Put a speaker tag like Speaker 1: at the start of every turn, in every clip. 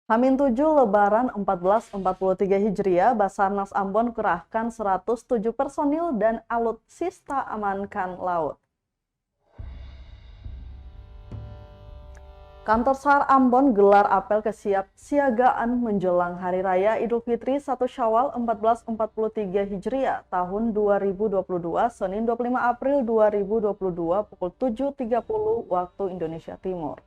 Speaker 1: H-7 Lebaran 1443 Hijriah, Basarnas Ambon kerahkan 107 personil dan alutsista amankan laut. Kantor SAR Ambon gelar apel kesiapsiagaan menjelang Hari Raya Idul Fitri 1 Syawal 1443 Hijriah tahun 2022, Senin 25 April 2022 pukul 7.30 waktu Indonesia Timur.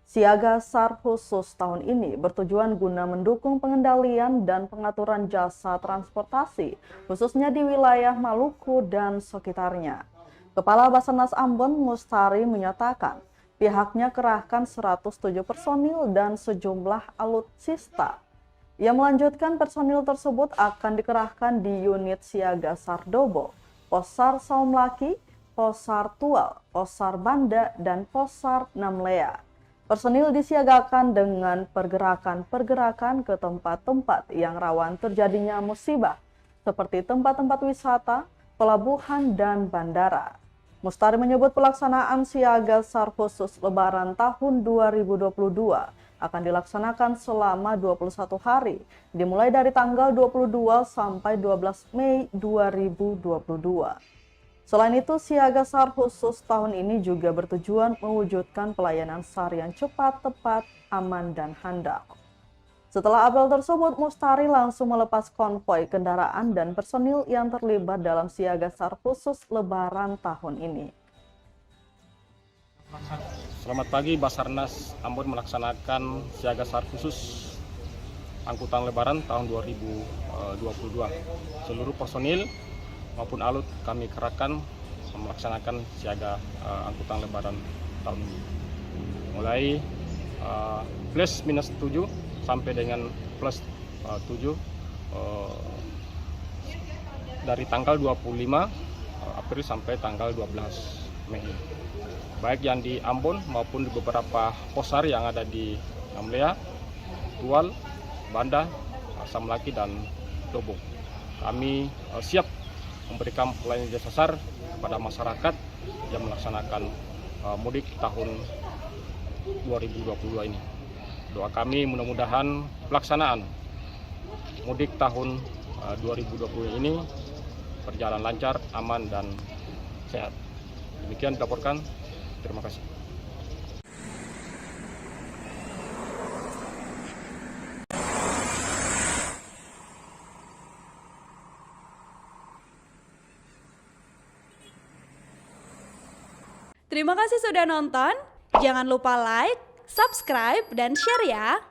Speaker 1: Siaga SAR khusus tahun ini bertujuan guna mendukung pengendalian dan pengaturan jasa transportasi, khususnya di wilayah Maluku dan sekitarnya. Kepala Basarnas Ambon Mustari menyatakan, pihaknya kerahkan 107 personil dan sejumlah alutsista. Ia melanjutkan personil tersebut akan dikerahkan di unit siaga SAR Dobo, Posar Saumlaki, Posar Tual, Posar Banda, dan Posar Namlea. Personil disiagakan dengan pergerakan-pergerakan ke tempat-tempat yang rawan terjadinya musibah, seperti tempat-tempat wisata, pelabuhan, dan bandara. Mustari menyebut pelaksanaan siaga SAR khusus Lebaran tahun 2022 akan dilaksanakan selama 21 hari, dimulai dari tanggal 22 sampai 12 Mei 2022. Selain itu, siaga SAR khusus tahun ini juga bertujuan mewujudkan pelayanan SAR yang cepat, tepat, aman, dan handal. Setelah apel tersebut, Mustari langsung melepas konvoi kendaraan dan personil yang terlibat dalam siaga SAR khusus Lebaran tahun ini.
Speaker 2: Selamat pagi, Basarnas Ambon melaksanakan siaga SAR khusus angkutan Lebaran tahun 2022. Seluruh personil maupun alut kami kerahkan melaksanakan siaga angkutan Lebaran tahun ini. Mulai plus minus 7 sampai dengan plus 7 dari tanggal 25 April sampai tanggal 12 Mei. Baik yang di Ambon maupun di beberapa posar yang ada di Namlea, Tual, Banda, Saumlaki, dan Dobo. Kami siap memberikan pelayanan jasa SAR kepada masyarakat yang melaksanakan mudik tahun 2022 ini. Doa kami mudah-mudahan pelaksanaan mudik tahun 2020 ini berjalan lancar, aman, dan sehat. Demikian dilaporkan. Terima kasih.
Speaker 3: Terima kasih sudah nonton. Jangan lupa like, subscribe, dan share ya.